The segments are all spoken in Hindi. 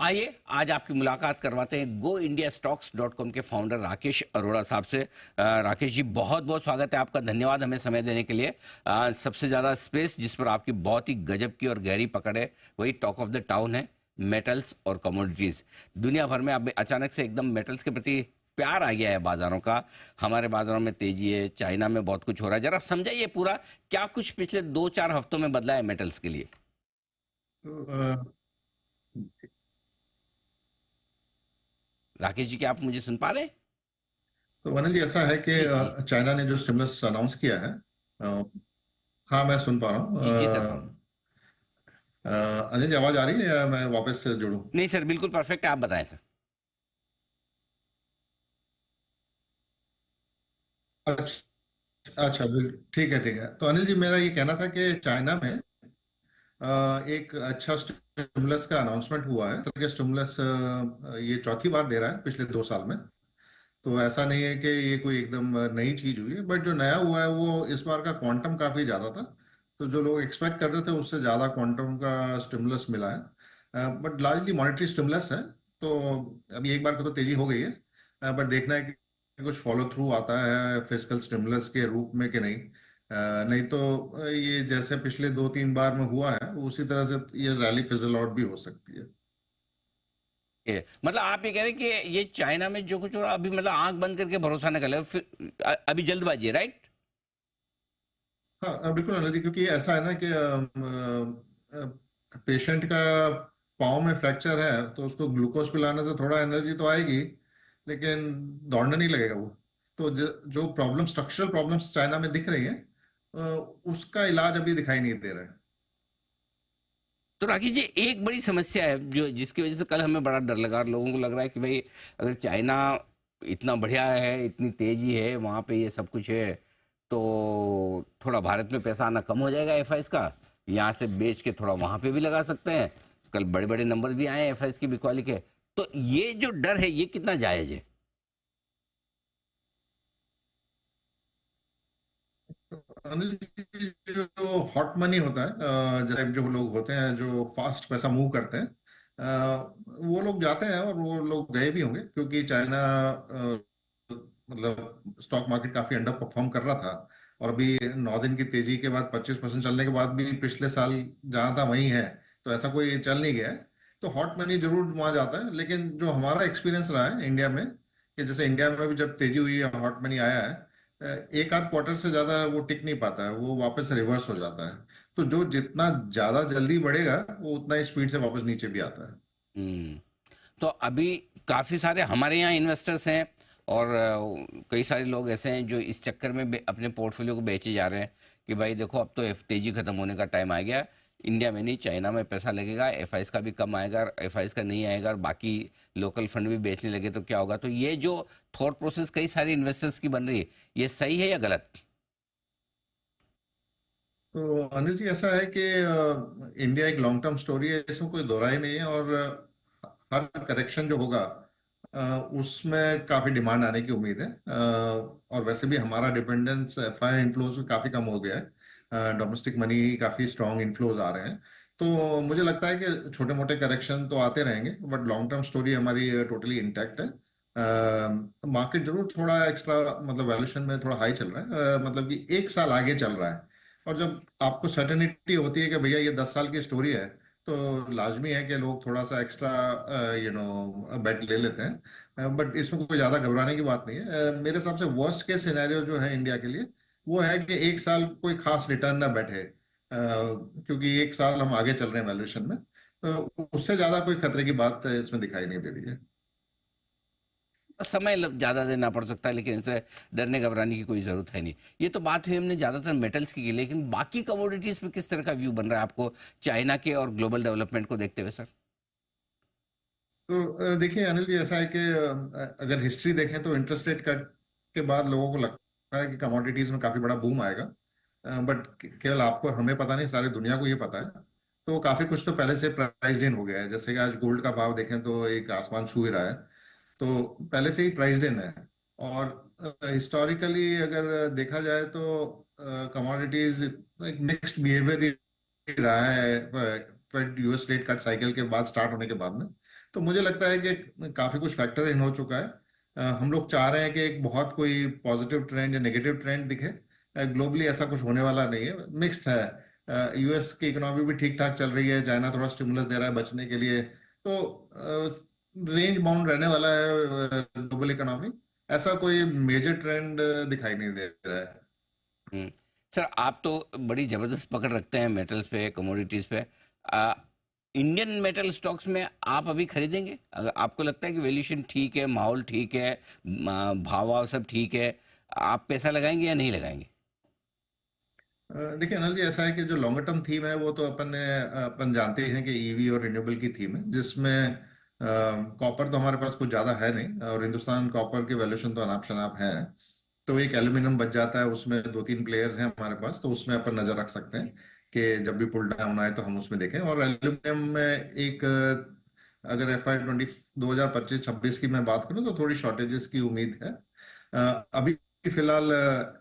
आइए आज आपकी मुलाकात करवाते हैं go India stocks dot com के फाउंडर राकेश अरोड़ा साहब से। राकेश जी, बहुत बहुत स्वागत है आपका। धन्यवाद हमें समय देने के लिए। सबसे ज़्यादा स्पेस जिस पर आपकी बहुत ही गजब की और गहरी पकड़ है वही टॉक ऑफ द टाउन है, मेटल्स और कमोडिटीज़। दुनिया भर में अब अचानक से एकदम मेटल्स के प्रति प्यार आ गया है बाजारों का। हमारे बाजारों में तेजी है, चाइना में बहुत कुछ हो रहा है। जरा समझाइए पूरा क्या कुछ पिछले 2-4 हफ्तों में बदला है मेटल्स के लिए। तो राकेश जी, क्या आप मुझे सुन पा रहे हैं? अनिल जी, ऐसा है कि जी जी। चाइना ने जो स्टिमुलस अनाउंस किया है। अ, हाँ, मैं सुन पा रहा हूँ। जी जी सर, फॉर्म। अनिल जी, आवाज आ रही है या मैं वापस से जुड़ूं? नहीं सर, बिल्कुल परफेक्ट है, आप बताएं सर। अच्छा। अच्छा, ठीक है ठीक है। तो अनिल जी, मेरा ये कहना था कि चाइना में एक अच्छा स्टिमुलस का अनाउंसमेंट हुआ है। तो स्टिमुलस ये चौथी बार दे रहा है पिछले 2 साल में। तो ऐसा नहीं है कि ये कोई एकदम नई चीज हुई है, बट जो नया हुआ है वो इस बार का क्वांटम काफी ज्यादा था। तो जो लोग एक्सपेक्ट कर रहे थे उससे ज्यादा क्वांटम का स्टिमुलस मिला है, बट लार्जली मॉनेटरी स्टिमुलस है। तो अभी एक बार को तो तेजी हो गई है, बट देखना है कि कुछ फॉलो थ्रू आता है फिस्कल स्टिमुलस के रूप में कि नहीं। नहीं तो ये जैसे पिछले 2-3 बार में हुआ है उसी तरह से ये रैली फिजल आउट भी हो सकती है। मतलब आप ये कह रहे हैं कि ये चाइना में जो कुछ हो रहा है अभी, मतलब आंख बंद करके भरोसा न कर ले, फिर अभी जल्दबाजी है, राइट? हाँ, बिल्कुल अनिल जी, क्योंकि ऐसा है ना कि पेशेंट का पाँव में फ्रैक्चर है तो उसको ग्लूकोज पिलाने से थोड़ा एनर्जी तो आएगी, लेकिन दौड़ने नहीं लगेगा वो। तो जो प्रॉब्लम, स्ट्रक्चरल प्रॉब्लम्स चाइना में दिख रही है, उसका इलाज अभी दिखाई नहीं दे रहा है। तो राकेश जी, एक बड़ी समस्या है जो जिसकी वजह से कल हमें बड़ा डर लगा और लोगों को लग रहा है कि भाई अगर चाइना इतना बढ़िया है, इतनी तेजी है वहां पे, ये सब कुछ है, तो थोड़ा भारत में पैसा आना कम हो जाएगा एफआईएस का। यहाँ से बेच के थोड़ा वहां पे भी लगा सकते हैं। कल बड़े बड़े नंबर भी आए एफआईएस की बिकवाली के। तो ये जो डर है ये कितना जायज है? अनिल जी, जो हॉट मनी होता है, जैसे जो लोग होते हैं जो फास्ट पैसा मूव करते हैं, वो लोग जाते हैं और वो लोग गए भी होंगे, क्योंकि चाइना मतलब स्टॉक मार्केट काफी अंडर परफॉर्म कर रहा था। और अभी 9 दिन की तेजी के बाद 25% चलने के बाद भी पिछले साल जहां था वहीं है। तो ऐसा कोई चल नहीं गया है। तो हॉट मनी जरूर वहां जाता है, लेकिन जो हमारा एक्सपीरियंस रहा है इंडिया में, कि जैसे इंडिया में भी जब तेजी हुई है हॉट मनी आया है, एक आध क्वार्टर से ज्यादा वो टिक नहीं पाता है, वो वापस रिवर्स हो जाता है। तो जो जितना ज्यादा जल्दी बढ़ेगा वो उतना ही स्पीड से वापस नीचे भी आता है। हम्म। तो अभी काफ़ी सारे हमारे यहाँ इन्वेस्टर्स हैं और कई सारे लोग ऐसे हैं जो इस चक्कर में अपने पोर्टफोलियो को बेचे जा रहे हैं कि भाई देखो अब तो एफ तेजी खत्म होने का टाइम आ गया। इंडिया में नहीं, चाइना में पैसा लगेगा, एफआईएस का भी कम आएगा और एफआईएस का नहीं आएगा और बाकी लोकल फंड भी बेचने लगे तो क्या होगा। तो ये जो थॉट प्रोसेस कई सारे इन्वेस्टर्स की बन रही है, ये सही है या गलत? तो अनिल जी, ऐसा है कि इंडिया एक लॉन्ग टर्म स्टोरी है, इसमें कोई दोहराई नहीं है। और हर करेक्शन जो होगा उसमें काफी डिमांड आने की उम्मीद है। और वैसे भी हमारा डिपेंडेंस एफआई इनफ्लोज में काफी कम हो गया है, डोमेस्टिक मनी काफी स्ट्रॉन्ग इनफ्लोज आ रहे हैं। तो मुझे लगता है कि छोटे मोटे करेक्शन तो आते रहेंगे, बट लॉन्ग टर्म स्टोरी हमारी टोटली इंटैक्ट है। मार्केट जरूर थोड़ा एक्स्ट्रा, मतलब वैल्यूएशन में थोड़ा हाई चल रहा है, मतलब कि 1 साल आगे चल रहा है। और जब आपको सर्टेनिटी होती है कि भैया ये 10 साल की स्टोरी है, तो लाजमी है कि लोग थोड़ा सा एक्स्ट्रा बेट ले लेते हैं। बट इसमें कोई ज्यादा घबराने की बात नहीं है। मेरे हिसाब से वर्स्ट केस सिनेरियो जो है इंडिया के लिए, वो है कि 1 साल कोई खास रिटर्न ना बैठे, क्योंकि 1 साल हम आगे चल रहे हैं वैल्यूएशन में। तो उससे ज्यादा कोई खतरे की बात इसमें दिखाई नहीं दे रही है। समय ज़्यादा देना पड़ सकता है, लेकिन इसे डरने घबराने की कोई ज़रूरत है नहीं। ये तो बात हुई हमने ज़्यादातर मेटल्स की, लेकिन बाकी कमोडिटीज़ पे किस तरह का व्यू बन रहा है आपको चाइना के और ग्लोबल डेवलपमेंट को देखते हुए सर? तो देखिए अनिल जी, ऐसा है कि अगर हिस्ट्री देखें तो इंटरेस्ट रेट कट के बाद लोगों को लगता है कि कमोडिटीज में काफी बड़ा बूम आएगा। बट केवल आपको, हमें पता नहीं, सारी दुनिया को ये पता है। तो काफी कुछ तो पहले से प्राइस्ड इन हो गया है। जैसे कि आज गोल्ड का भाव देखें तो एक आसमान छू ही रहा है। तो पहले से ही प्राइस्ड इन है। और हिस्टोरिकली अगर देखा जाए तो कमोडिटीज एक मिक्स्ड बिहेवियर रहा है, Fed US rate cut cycle के बाद, स्टार्ट होने के बाद में। तो मुझे लगता है कि काफी कुछ फैक्टर इन हो चुका है। हम लोग चाह रहे हैं कि एक बहुत कोई पॉजिटिव ट्रेंड या नेगेटिव ट्रेंड दिखे। ग्लोबली ऐसा कुछ होने वाला नहीं है, मिक्स्ड है। यूएस की इकोनॉमी भी ठीक ठाक चल रही है, चाइना थोड़ा स्टिमुलस दे रहा है बचने के लिए, तो रेंज बाउंड रहने वाला है ग्लोबल इकोनॉमी। ऐसा कोई मेजर ट्रेंड दिखाई नहीं दे रहा है। हम्म। सर, आप तो बड़ी जबरदस्त पकड़ रखते हैं मेटल्स पे, कमोडिटीज पे। आ, इंडियन मेटल स्टॉक्स में आप अभी खरीदेंगे? अगर आपको लगता है कि वैल्यूएशन ठीक है, माहौल ठीक है, भाव वाव सब ठीक है, आप पैसा लगाएंगे या नहीं लगाएंगे? देखिए अनिल जी, ऐसा है कि जो लॉन्गर टर्म थीम है वो तो अपन जानते ही हैं कि ईवी और रिन्यूएबल की थीम है, जिसमें कॉपर तो हमारे पास कुछ ज्यादा है नहीं, और हिंदुस्तान कॉपर की वैल्यूएशन तो अनाप शनाप है। तो एक एल्यूमिनियम बच जाता है, उसमें दो तीन प्लेयर्स हैं हमारे पास, तो उसमें अपन नजर रख सकते हैं कि जब भी पुल डाउन आए तो हम उसमें देखें। और एल्यूमिनियम में एक अगर FY 2025-26 की मैं बात करूं तो थोड़ी शॉर्टेजेस की उम्मीद है। अभी फिलहाल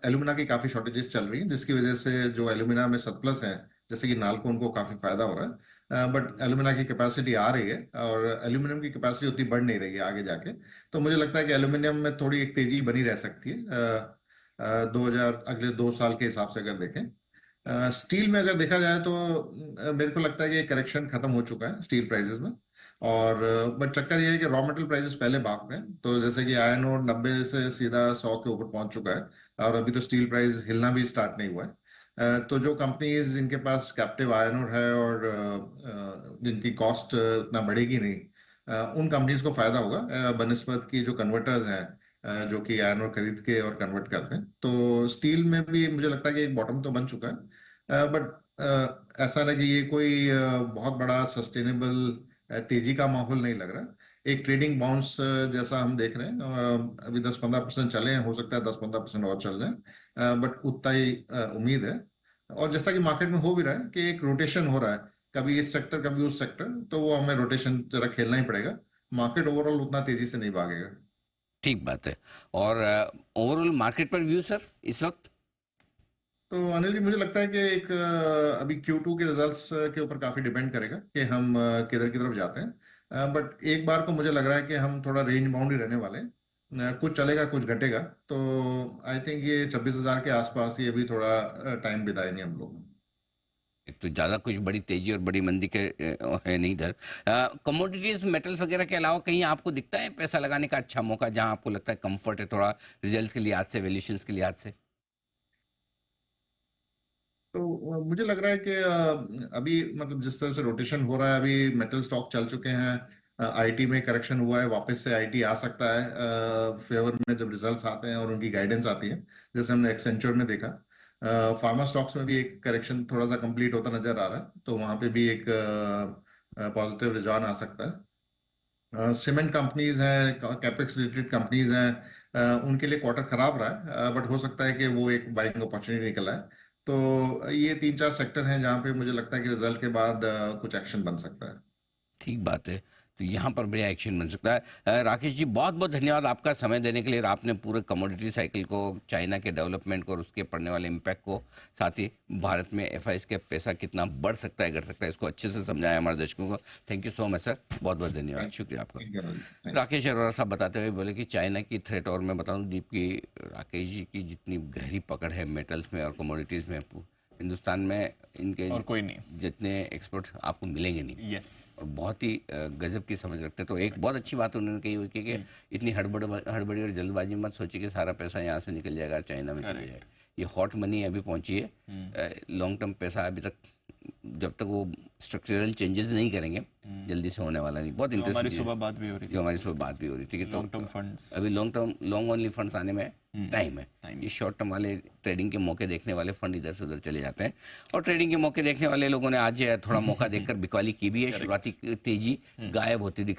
एल्यूमिना की काफी शॉर्टेजेस चल रही हैं, जिसकी वजह से जो एल्यूमिना में सरप्लस है, जैसे कि नालको, उनको काफी फायदा हो रहा है। बट एल्यूमिना की कैपेसिटी आ रही है और एल्यूमिनियम की कैपेसिटी उतनी बढ़ नहीं रही है आगे जाके। तो मुझे लगता है कि एल्यूमिनियम में थोड़ी एक तेजी बनी रह सकती है 2000 अगले 2 साल के हिसाब से अगर देखें। स्टील में अगर देखा जाए तो मेरे को लगता है कि करेक्शन खत्म हो चुका है स्टील प्राइसेस में। और बट चक्कर ये है कि रॉ मटेरियल प्राइसेस पहले भागते हैं, तो जैसे कि आयरन ओर 90 से सीधा 100 के ऊपर पहुंच चुका है, और अभी तो स्टील प्राइस हिलना भी स्टार्ट नहीं हुआ है। तो जो कंपनीज जिनके पास कैप्टिव आयरन ओर है और जिनकी कॉस्ट इतना बढ़ेगी नहीं, उन कंपनीज को फायदा होगा बनिस्बत की जो कन्वर्टर्स हैं, जो कि आयरन ओर खरीद के और कन्वर्ट करते हैं। तो स्टील में भी मुझे लगता है कि एक बॉटम तो बन चुका है, बट ऐसा ना कि ये कोई बहुत बड़ा सस्टेनेबल तेजी का माहौल नहीं लग रहा। एक ट्रेडिंग बाउंस जैसा हम देख रहे हैं, अभी 10-15% चले हैं, हो सकता है 10-15% और चल जाए, बट उतना ही उम्मीद है। और जैसा कि मार्केट में हो भी रहा है कि एक रोटेशन हो रहा है, कभी इस सेक्टर कभी उस सेक्टर, तो वो हमें रोटेशन जरा खेलना ही पड़ेगा। मार्केट ओवरऑल उतना तेजी से नहीं भागेगा। ठीक बात है। और ओवरऑल मार्केट पर व्यू सर इस वक्त? तो अनिल जी, मुझे लगता है कि एक अभी Q2 के रिजल्ट्स के ऊपर काफी डिपेंड करेगा कि हम किधर की तरफ जाते हैं। बट एक बार को मुझे लग रहा है कि हम थोड़ा रेंज बाउंड ही रहने वाले हैं। कुछ चलेगा कुछ घटेगा, तो आई थिंक ये 26,000 के आसपास ही अभी थोड़ा टाइम बिताएंगे हम लोग। एक तो ज़्यादा कुछ बड़ी तेजी और बड़ी मंदी के है नहीं इधर। कमोडिटीज मेटल्स वगैरह के अलावा कहीं आपको दिखता है पैसा लगाने का अच्छा मौका, जहां आपको लगता है कंफर्ट है थोड़ा, रिजल्ट्स के लिहाज से, वैल्यूएशंस के लिहाज से? तो मुझे लग रहा है कि अभी मतलब जिस तरह से रोटेशन हो रहा है, अभी मेटल स्टॉक चल चुके हैं, आईटी में करेक्शन हुआ है, वापस से आईटी आ सकता है फेवर में जब रिजल्ट्स आते हैं और उनकी गाइडेंस आती है, जैसे हमने एक्सेंचर में देखा। फार्मा स्टॉक्स में भी एक करेक्शन थोड़ा सा कंप्लीट होता नजर आ रहा है, तो वहां पे भी एक पॉजिटिव रुझान आ सकता है। सीमेंट कंपनीज हैं, कैपेक्स रिलेटेड कंपनीज हैं, उनके लिए क्वार्टर खराब रहा है, बट हो सकता है कि वो एक बाइंग अपॉर्चुनिटी निकला है। तो ये 3-4 सेक्टर हैं जहां पे मुझे लगता है कि रिजल्ट के बाद कुछ एक्शन बन सकता है। ठीक बात है। तो यहाँ पर बढ़िया एक्शन बन सकता है। राकेश जी, बहुत बहुत धन्यवाद आपका समय देने के लिए। और आपने पूरे कमोडिटी साइकिल को, चाइना के डेवलपमेंट को और उसके पड़ने वाले इम्पैक्ट को, साथ ही भारत में एफआईएस का पैसा कितना बढ़ सकता है, घट सकता है, इसको अच्छे से समझाया हमारे दर्शकों को। Thank you so much sir, बहुत बहुत धन्यवाद, शुक्रिया आपका। Thank you. राकेश अरोड़ा साहब बताते हुए बोले कि चाइना की थ्रेट, और मैं बताऊं दीप की, राकेश जी की जितनी गहरी पकड़ है मेटल्स में और कमोडिटीज़ में, हिंदुस्तान में इनके और कोई नहीं। जितने एक्सपर्ट आपको मिलेंगे नहीं। यस। और बहुत ही गजब की समझ रखते हैं। तो एक बहुत अच्छी बात उन्होंने कही हुई कि इतनी हड़बड़ी और जल्दबाजी मत सोचिए कि सारा पैसा यहाँ से निकल जाएगा, चाइना में चले जाएगा। ये हॉट मनी अभी पहुंची है, लॉन्ग टर्म पैसा अभी तक, जब तक वो स्ट्रक्चरल चेंजेस नहीं करेंगे, जल्दी से होने वाला नहीं। बहुत इंटरेस्टिंग हमारी सुबह बात भी हो रही थी, जो हमारी सुबह बात भी हो रही थी कि तो लॉन्ग टर्म फंड्स, अभी लॉन्ग ओनली फंड्स आने में टाइम है। ये शॉर्ट टर्म वाले, ट्रेडिंग के मौके देखने वाले फंड इधर से उधर चले जाते हैं, और ट्रेडिंग के मौके देखने वाले लोगों ने आज थोड़ा मौका देखकर बिकवाली की भी है। शुरुआती तेजी गायब होती दिख